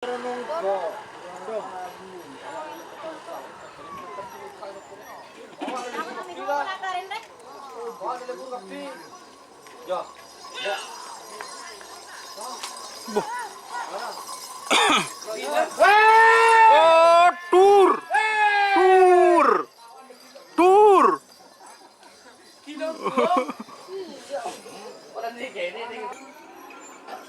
Oh, tur.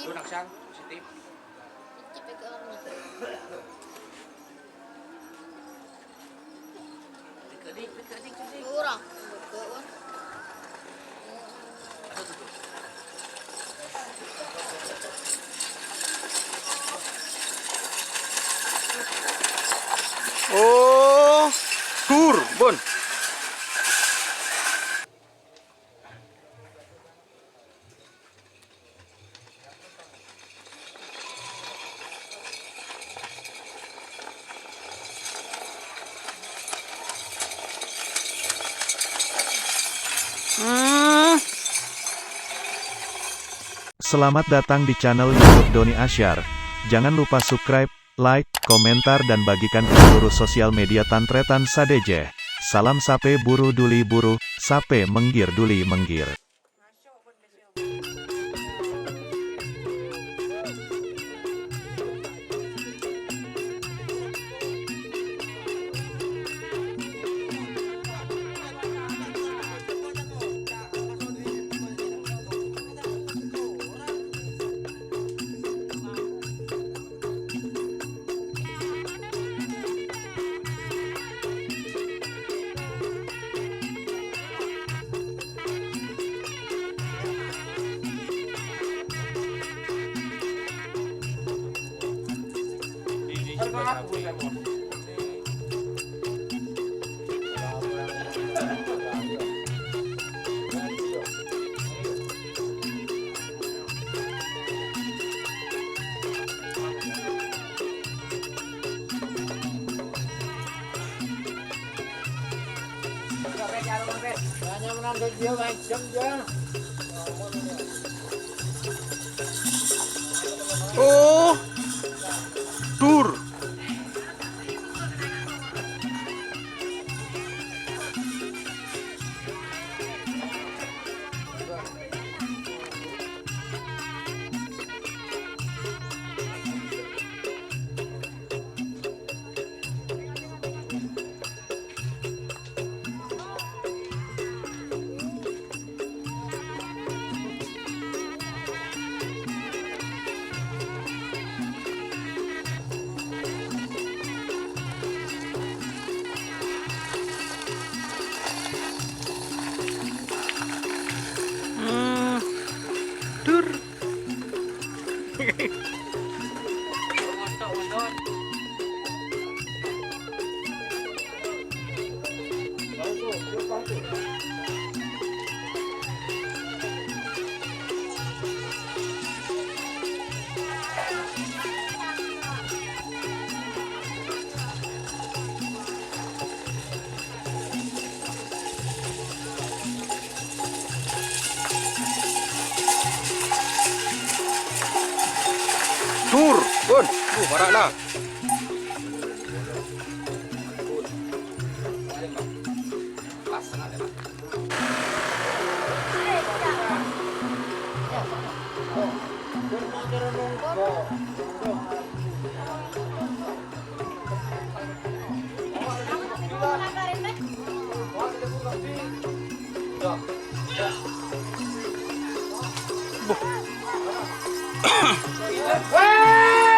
Lunak sang positif. Kurang. Oh, tur, Bon. Selamat datang di channel YouTube Doni Asyar. Jangan lupa subscribe, like, komentar dan bagikan ke seluruh sosial media Tantretan Sadejeh. Salam sape buru duli buru, sape menggir duli menggir. Oh, tur. Tur. Tur, Bon. Barak lah.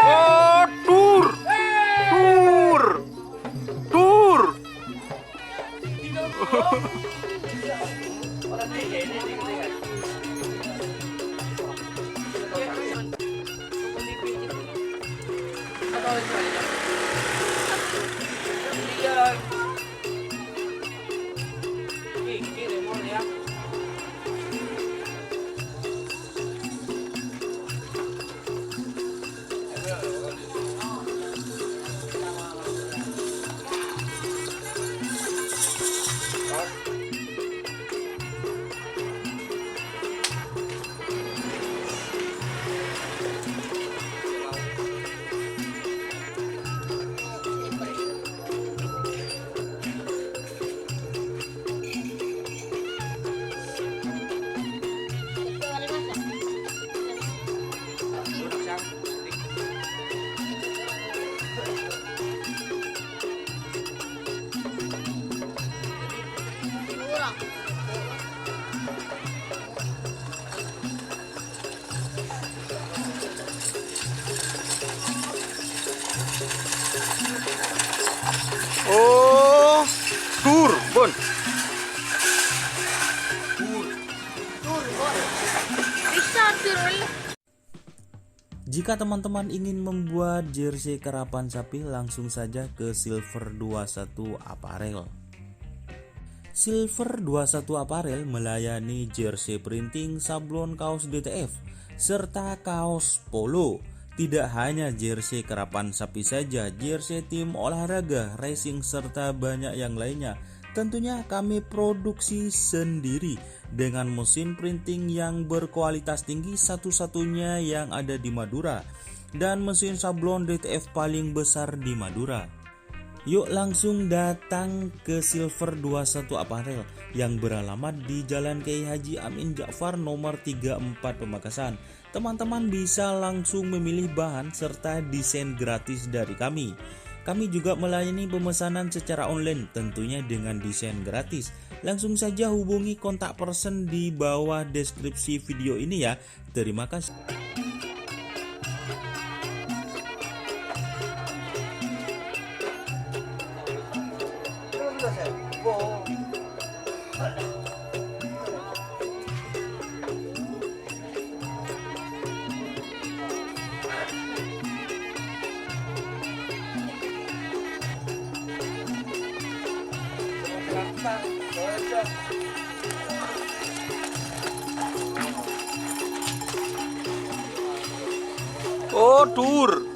Oh, tur. Oh, tur, Bon. Tur, Bon. Bisa tur. Jika teman-teman ingin membuat jersey karapan sapi, langsung saja ke Silver 21 Apparel. Silver 21 Apparel melayani jersey printing, sablon kaos DTF, serta kaos polo. Tidak hanya jersey karapan sapi saja, jersey tim olahraga, racing, serta banyak yang lainnya. Tentunya kami produksi sendiri dengan mesin printing yang berkualitas tinggi, satu-satunya yang ada di Madura, dan mesin sablon DTF paling besar di Madura. Yuk langsung datang ke Silver 21 Apparel yang beralamat di Jalan Kiai Haji Amin Ja'far nomor 34 Pamekasan. Teman-teman bisa langsung memilih bahan serta desain gratis dari kami. Kami juga melayani pemesanan secara online, tentunya dengan desain gratis. Langsung saja hubungi kontak person di bawah deskripsi video ini ya. Terima kasih. Oh, tur.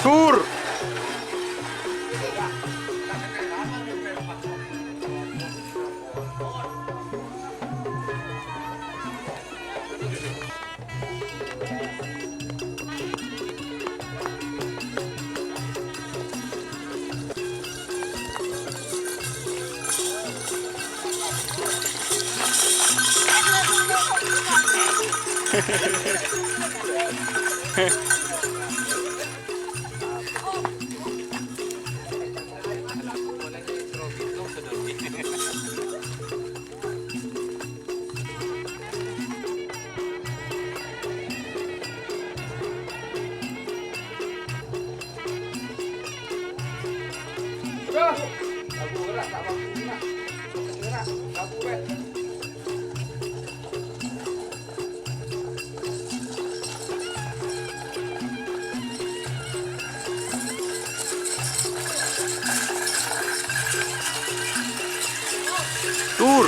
Tur. Tur.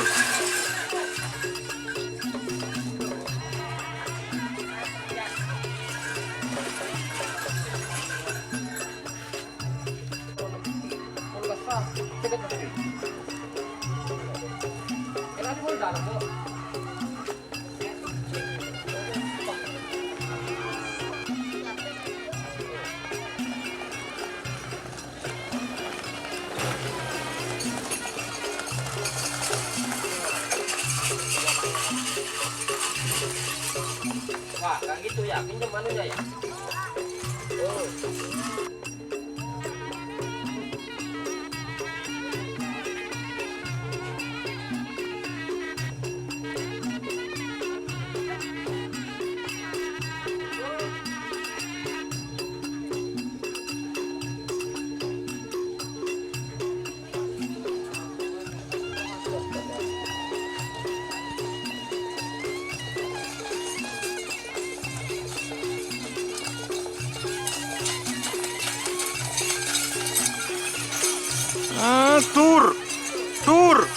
Wah, kayak gitu ya, pinjam manunya ya. Oh. Tur. Tur.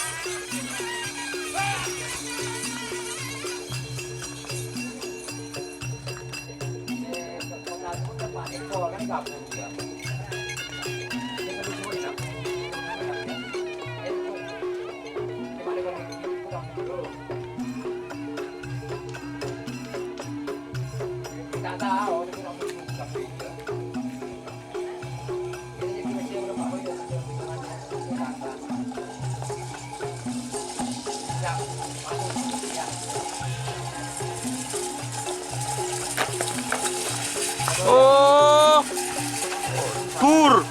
Oh, tur.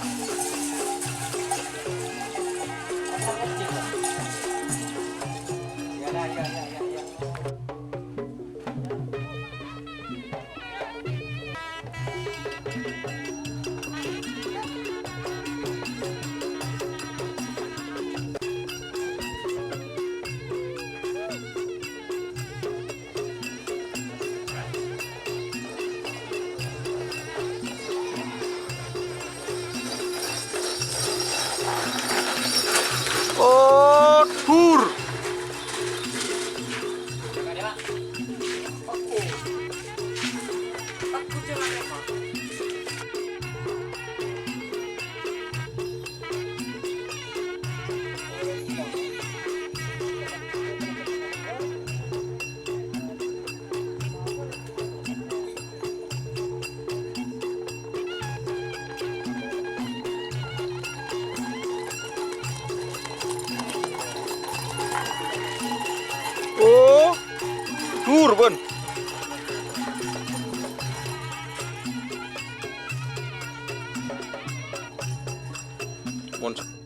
Oh, tur. Oh, tur, Bon. Bon.